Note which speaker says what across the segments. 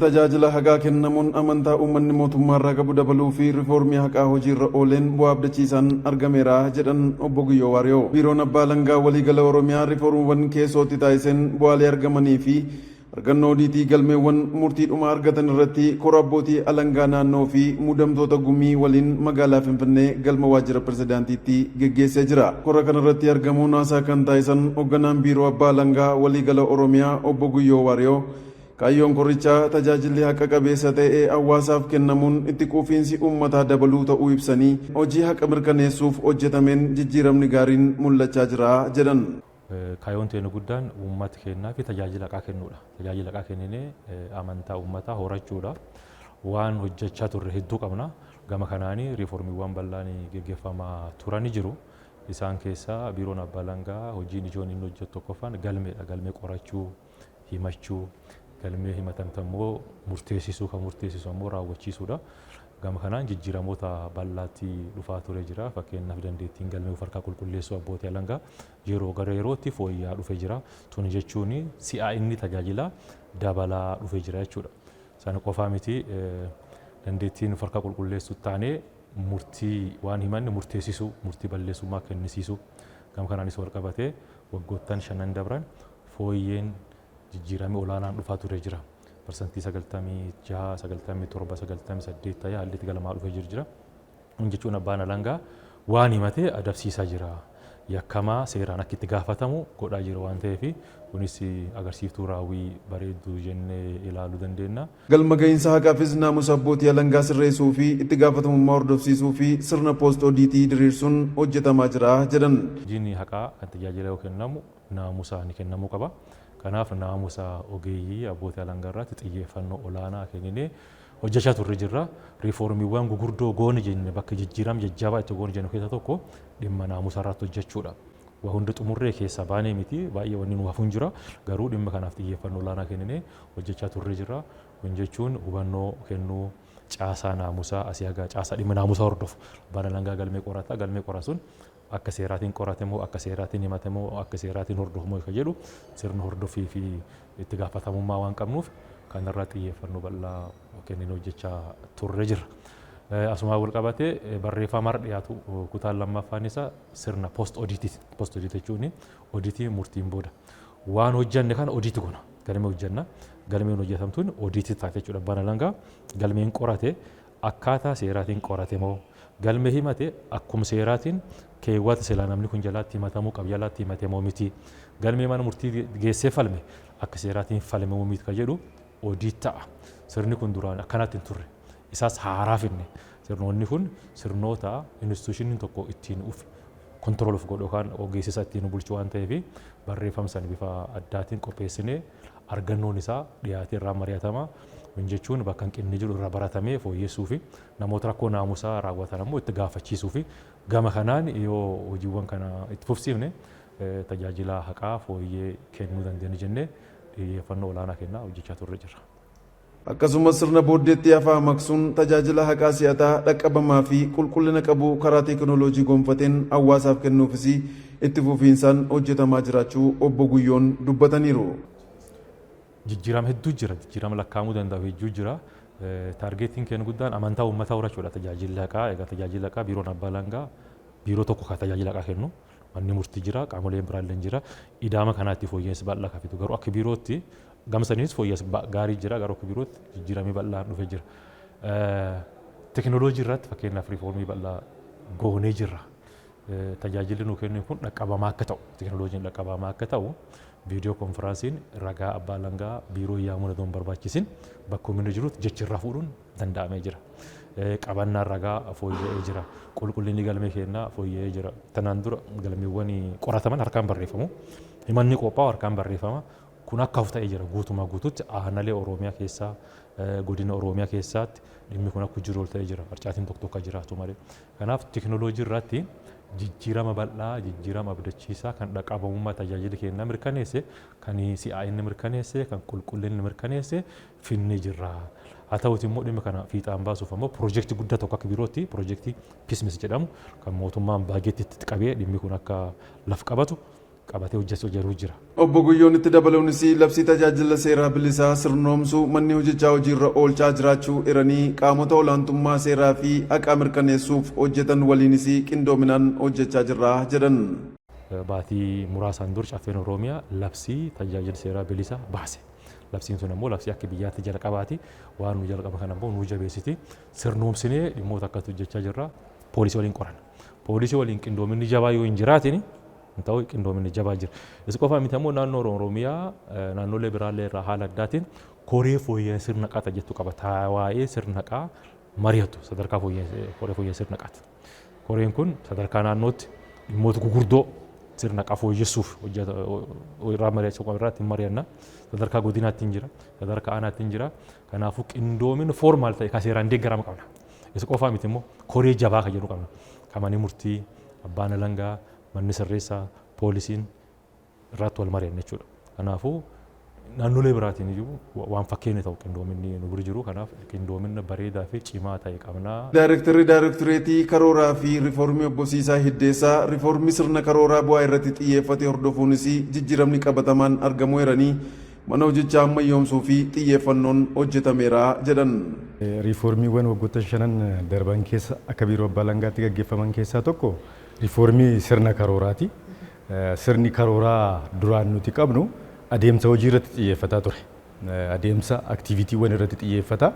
Speaker 1: tajaajila haqaa kennamuun amantaa uummanni mootummaarraa qabu dabaluu fi riifoormii haqaa hojiirra ooleen bu'aa abdachiisaan argameera jedhan obbo Guyyoo Waariyoo. Biiroon Abbaa Alangaa waliigala Oromiyaa riifoormiiwwan keessootti taasiseen bu'aalee argamanii fi argannoo odiitii galmeewwan murtiidhuma argatan irratti kora abbootii alangaa naannoo fi muudamtoota gumii waliin magaalaa Finfinnee galma waajjira pirezidaantiitti geggeessee jira. Kora kanarratti argamuun haasaa kan taasisan hoogganaan biiroo Abbaa Alangaa waliigala Oromiyaa obbo Guyyoo Waariyoo kaayyoon korichaa tajaajilli haqa qabeessa ta'ee hawaasaaf kennamuun itti quufiinsi uummataa dabaluu ta'uu ibsanii hojii haqa mirkaneessuuf hojjetameen jijjiiramni gaariin mul'achaa jira jedhan.
Speaker 2: Kaayyoon teenu guddaan uummata kennaa fi tajaajila haqaa kennuudha. Tajaajila haqaa kenninee amantaa uummataa horachuudha. Waan hojjechaa turre hedduu qabna. Gama kanaanii riifoormiiwwan bal'aan geggeeffamaa turanii jiru. Isaan keessaa biiroon Abbaa Alangaa hojiin ijoon inni hojjetu tokkoffaan galmeedha. Galmee qorachuu, himachuu, galmee himatamte immoo murteessisuu, kan murteessisu immoo raawwachiisuudha. Gama kanaan jijjiiramoota bal'aatti dhufaa ture jira. Fakkeenyaaf dandeettiin galmee harkaa qulqulleessuu abbootii alangaa yeroo gara yerootti fooyya'aa dhufee jira. Tun jechuun si'a inni tajaajila dabalaa dhufee jira jechuudha. Sana qofaa miti dandeettiin harkaa qulqulleessuu taanee murtii waan himanne murteessisuu, murtii balleessummaa kennisiisuu. Gama kanaanis wal qabatee waggoottan 5 dabran fooyyeen jijjiiramee olaanaan dhufaa ture jira. Parsantii 96, 97, 98 ta'ee haalli itti galamaa dhufee jira. Kun jechuun Abbaan Alangaa waan himatee adabsiisaa jira. Yakkamaa seeraan akka itti gaafatamu godhaa jira waan ta'eef kunis agarsiiftuu raawwii bareedduu jennee ilaaluu dandeenya.
Speaker 1: Galma gahinsa haqaafis naamusa abbootii alangaa sirreessuu fi itti gaafatamummaa hordofsiisuu fi sirna poost odiitii diriirsuun hojjetamaa jira jedhan.
Speaker 2: Hojiin haqaa kan tajaajila yoo kennamu naamusaan kennamuu qaba. Kanaaf naamusa ogeeyyii abbootii alangaa irratti xiyyeeffannoo olaanaa kenninee hojjechaa turre jirra. Riifoormiiwwan gugurdoo goone jenne bakka jijjiirama jajjabaa itti goone jennu keessaa tokko dhimma naamusa irratti hojjechuudha. Waa hunda xumurree keessa baanee miti baay'ee wanni nu hafuun jira. Garuu dhimma kanaaf xiyyeeffannoo olaanaa kenninee hojjechaa turre jirra. Kun jechuun hubannoo kennuu caasaa naamusaa asii haga caasaa dhimma naamusaa hordofu. Abbaan Alangaa galmee qorata. Galmee qoratuun akka seeraatiin qoratamoo, akka seeraatiin himatamoo, akka seeraatiin hordofamoo kan jedhu sirna hordofii fi itti gaafatamummaa waan qabnuuf kanarraa xiyyeeffannoo bal'aa kenninee hojjechaa turre jira. Asuma wal qabatee barreeffama dhiyaatu kutaan lammaffaan isaa sirna poost odiitii. Poost odiitii jechuun odiitii murtiin booda waan hojjanne kana odiitii gona. Galmee hojjanna. Galmeen hojjetamtuun odiitii taate jechuudha. Abbaan Alangaa galmeen qorate akkaataa seeraatiin qorate moo galmee himate akkuma seeraatiin keewwata silaa namni kun jalaatti himatamuu qaba jalaatti himate moo miti. Galmee mana murtii geessee falme akka seeraatiin falme moo miti kan jedhu odiit ta'a. Sirni kun duraan akkanaatti hin turre. Isaas haaraa finne. Sirnoonni kun sirnoota instituushinii tokko ittiin kontirooluuf godhu yookaan ogeessisa ittiin bulchu waan ta'eef barreeffama sana bifa addaatiin qopheessinee argannoon isaa dhiyaatee irraa mari'atama. Kun jechuun bakka hanqinni jiru irraa baratamee fooyyessuu fi namoota rakkoo naamusaa raawwatan immoo itti gaafachiisuu fi gama kanaan yoo hojiiwwan kana itti fufsiifne tajaajila haqaa fooyyee kennuu dandeenya jennee xiyyeeffannoo olaanaa kennaa hojjechaa turre jira.
Speaker 1: Akkasumas sirna booddeetti hafaa maqsuun tajaajila haqaa si'ataa dhaqqabamaa fi qulqullina qabu karaa teekinooloojii gonfateen hawaasaaf kennuufis itti fufiinsaan hojjetamaa jiraachuu obbo Guyyoon dubbataniiru.
Speaker 2: Jijjiirama hedduu jira. Jijjiirama lakkaa'amuu danda'u hedduu jira. Taargeetiin keenya guddaan amantaa uummataa horachuudha. Tajaajila haqaa egaa tajaajila haqaa biiroon Abbaa Alangaa biiroo tokko kan tajaajila haqaa kennu. Manni murtii jira, qaamoleen biraallee jira. Idaama kanaatti fooyya'insi bal'aa kan fidu. Garuu akka biirootti gamsaniinis fooyya'insi gaarii jira. Garuu akka biirootti jijjiiramii bal'aan dhufee jira. Teekinooloojii irratti fakkeenyaaf riifoormii bal'aa goonee jirra. Tajaajilli nu kennu kun dhaqqabamaa akka ta'u, teekinooloojiin dhaqqabamaa akka ta'u viidiyoo konfiraansiin ragaa Abbaa Alangaa biiroo yaamuu osoo hin barbaachisin bakka inni jirutti jechirraa fuudhuun danda'amee jira. Qabannaan ragaa fooyya'ee jira. Qulqullinni galmee kennaa fooyya'ee jira. Tanaan dura galmeewwan qorataman harkaan barreeffamu. Himanni qophaa'u harkaan barreeffama. Kun akka hafu ta'ee jira guutumaa guutuutti aanalee Oromiyaa keessaa godina Oromiyaa keessaatti dhimmi kun akka jiru ta'ee jira. Harcaatiin tokko tokko jiraatu malee. Kanaaf teekinooloojii irratti jijjiirama bal'aa, jijjiirama abdachiisaa kan dhaqqabamummaa tajaajila kennaa mirkaneesse, kan si'aa inni mirkaneesse, kan qulqullinni mirkaneesse finnee jirra. Haa ta'uuti immoo dhimma kana fiixaan baasuuf ammoo piroojeektii guddaa tokko akka birootti piroojeektii Pismis jedhamu kan mootummaan baajeetti itti qabee dhimmi kun akka laf qabatu qabatee hojjetu jira.
Speaker 1: Obbo Guyyoon itti dabaluunis labsii tajaajila seeraa bilisaa sirnoomsuu manni hojjechaa hojiirra oolchaa jiraachuu iranii qaamota olaantummaa seeraa fi haqaa mirkaneessuuf hojjetan waliinis qindoominaan hojjechaa jirra jedhan.
Speaker 2: Baatii muraasaan dur caffeen Oromiyaa labsii tajaajila seeraa bilisaa baase. Labsiin sun immoo labsii akka biyyaatti jalqabaati. Waan nu jalqaba kana immoo nu jabeessiti. Sirnoomsinee dhimmoota akkatti hojjechaa jirra. Poolisii waliin qoran. Poolisii waliin qindoominni jabaa yoo hin jiraatin ta'u qindoominni jabaa jira. Isa qofaa miti immoo naannoo Oromiyaa naannolee biraallee irraa haala addaatiin koree fooyyee sirna qaata jettu qaba. Waa'ee sirna qaa mari'atu sadarkaa koree fooyyee sirna qaata. Koreen kun sadarkaa naannootti dhimmoota gurguddoo sirna qaa fooyyessuuf irraa mari'achuu irratti mari'anna. Sadarkaa godinaatti hin jira, sadarkaa aanaatti hin jira. Kanaafuu qindoominni foormaal ta'e kan seeraan deeggarama qabna. Isa qofaa miti immoo koree jabaa kan jedhu qabna. Kamanii murtii, abbaan alangaa, manni sirreessaa, poolisiin irratti wal mari'anna jechuudha. Kanaafuu naannolee biraatiin iyyuu waan fakkeenya ta'u qindoominni nu bira jiru. Kanaaf qindoominni bareedaa fi cimaa ta'e qabna.
Speaker 1: Daayirektarii karooraa fi riifoormii obbo Siisaa Hiddeessaa riifoormii sirna karooraa bu'aa irratti xiyyeeffate hordofuunis jijjiiramni qabatamaan argamuu jiranii mana hojjechaa ammayyoomsuu fi xiyyeeffannoon hojjetameera jedhan.
Speaker 3: Riifoormiiwwan waggoota 5 darban keessa akka biiroo abbaa alangaatti gaggeeffaman keessaa tokko riifoormii sirna karooraati. Sirni karooraa duraan nuti qabnu adeemsa hojii irratti xiyyeeffataa ture. Adeemsa aktiivitiiwwan irratti xiyyeeffata.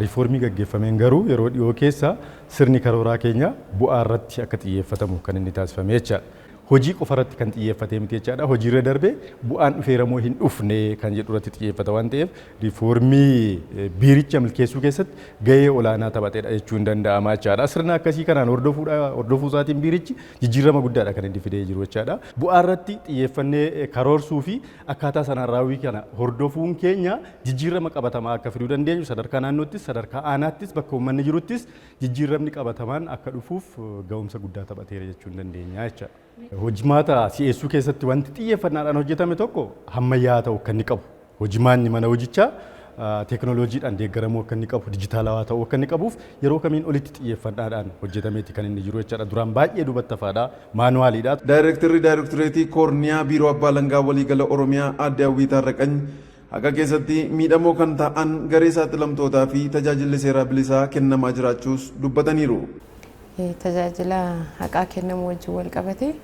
Speaker 3: Riifoormii gaggeeffameen garuu yeroo dhiyoo keessa sirni karooraa keenya bu'aa irratti akka xiyyeeffatamu kan inni taasifame jechaadha. Hojii qofa irratti kan xiyyeeffatee miti jechaadha. Hojii irra darbee bu'aan dhufeeramoo hin dhufne kan jedhu irratti xiyyeeffata waan ta'eef riifoormii biiricha milkeessuu keessatti gahee olaanaa taphateedha jechuun danda'ama jechaadha. Sirna akkasii kanaan hordofuu isaatiin biirichi jijjiirama guddaadha kan inni fidee jiru jechaadha. Bu'aa irratti xiyyeeffannee karoorsuu fi akkaataa sanaan raawwii kana hordofuun keenya jijjiirama qabatamaa akka fiduu dandeenyu sadarkaa naannoottis sadarkaa aanaattis bakka uummanni jiruttis jijjiiramni qabatamaan akka dhufuuf gahumsa guddaa taphateera jechuun dandeenya jechaadha. Hojimaata si'eessuu keessatti wanti xiyyeeffannaadhaan hojjetame tokko ammayyaa ta'uu akka inni qabu. Hojimaanni mana hojichaa teekinooloojiidhaan deeggaramuu akka inni qabu, dijitaalawaa ta'uu akka inni qabuuf yeroo kamiin olitti xiyyeeffannaadhaan hojjetameeti kan inni jiru jechaadha. Duraan baay'ee duubatti hafaadha, maanuwaaliidha.
Speaker 1: Daayirektarii koorniyaa biiroo abbaa alangaa waliigala Oromiyaa Aadde Hawwii Taarraqany haqa keessatti miidhamoo kan ta'an garee saaxilamtootaa fi tajaajilli seeraa bilisaa kennamaa jiraachuus dubbataniiru.
Speaker 4: Tajaajila haqaa kennamu wajjin wal qabate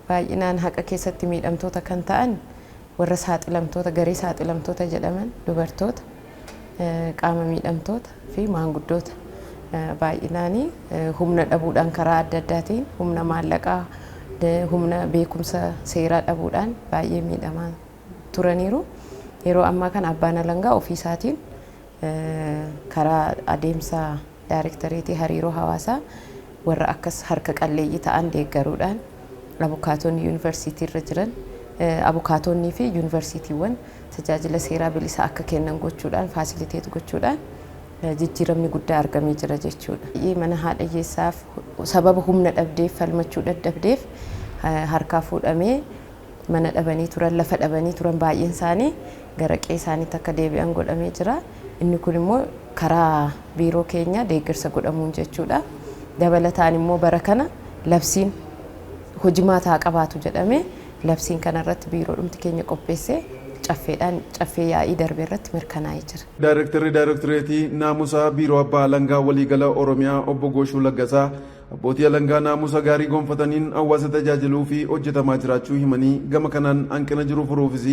Speaker 4: baay'inaan haqa keessatti miidhamtoota kan ta'an warra saaxilamtoota garee saaxilamtoota jedhaman dubartoota qaama miidhamtoota fi maanguddoota baay'inaan humna dhabuudhaan karaa adda addaatiin humna maallaqaa humna beekumsa seeraa dhabuudhaan baay'ee miidhamaa turaniiru. Yeroo ammaa kana abbaan alangaa ofii isaatiin karaa adeemsa daayirektariitii hariiroo hawaasaa warra akkas harka qalleeyyii ta'an deeggaruudhaan abukaatonni yuunivarsiitii irra jiran abukaatonnii fi yuunivarsiitiiwwan tajaajila seeraa bilisaa akka kennan gochuudhaan faasiliteet gochuudhaan jijjiiramni guddaa argamee jira jechuudha. Mana haadha hiyyeessaaf sababa humna dhabdeef falmachuu dadhabdeef harkaa fuudhamee mana dhabanii turan lafa dhabanii turan baay'een isaanii gara qe'ee isaaniitti akka deebi'an godhamee jira. Inni kun immoo karaa biiroo keenya deeggarsa godhamuun jechuudha. Dabalataan immoo bara kana labsiin hojimaata qabaatu jedhame labsiin kanarratti biiroo dhumti keenya qopheessee caffee yaa'ii darbee irratti mirkanaa'ee jira.
Speaker 1: Daayirektarii naamusaa biiroo abbaa alangaa waliigala Oromiyaa obbo Gooshuu Laggasaa abbootii alangaa naamusa gaarii gonfataniin hawaasa tajaajiluu fi hojjetamaa jiraachuu himanii gama kanaan hanqina jiru furuufis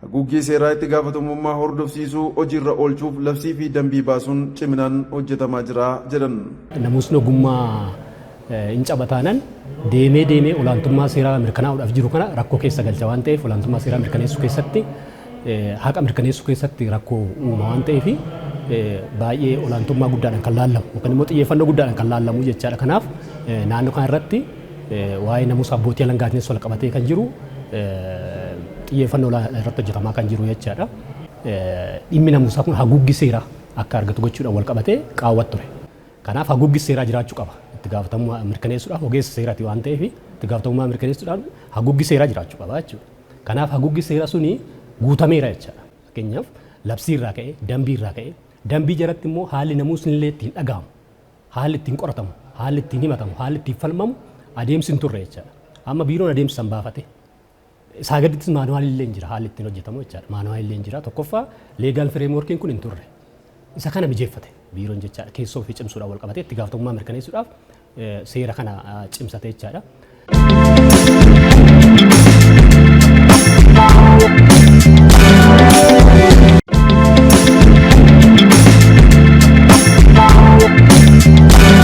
Speaker 1: haguuggii seeraa itti gaafatamummaa hordofsiisuu hojiirra oolchuuf labsii fi dambii baasuun ciminaan hojjetamaa jira jedhan.
Speaker 5: Namoonni ogummaa hin cabataanan deemee olaantummaa seeraa mirkanaa'uudhaaf jiru kana rakkoo keessa galcha waan ta'eef olaantummaa seeraa mirkaneessuu keessatti haqa mirkaneessuu keessatti rakkoo uuma waan ta'eef baay'ee olaantummaa guddaadhaan kan laallamu yookaan immoo xiyyeeffannoo guddaadhaan kan laallamu jechaadha. Kanaaf naannoo kana irratti waa'ee namuusa abbootii alangaatiinis wal qabatee kan jiru xiyyeeffannoo irratti hojjetamaa kan jiru jechaadha. Dhimmi namuusaa kun haguuggi seeraa akka argatu gochuudhaan wal qabatee qaawwat ture. Kanaaf haguuggi seeraa jiraachuu qaba. Itti gaafatamummaa mirkaneessuudhaaf ogeessa seeraati waan ta'eef itti gaafatamummaa mirkaneessuudhaan haguuggi seeraa jiraachuu qaba jechuudha. Kanaaf haguuggi seeraa suni guutameera jechaadha. Fakkeenyaaf labsii irraa ka'ee dambii irraa ka'ee dambii jalatti immoo haalli namuusni illee ittiin dhagahamu, haalli ittiin qoratamu, haalli ittiin himatamu, haalli ittiin falmamu adeemsi hin turre jechaadha. Amma biiroon adeemsa san baafate isaa gadittis maanuwaalii illee jira haalli ittiin hojjetamu jechaadha. Maanuwaalii illee jira tokkoffaa leegaal fireemworkiin kun hin turre. Isa kana mijeeffate biiroon jechaadha. Keessoo fi cimsuudhaan wal qabatee itti gaafatamummaa mirkaneessuudhaaf seera kana cimsate jechaadha.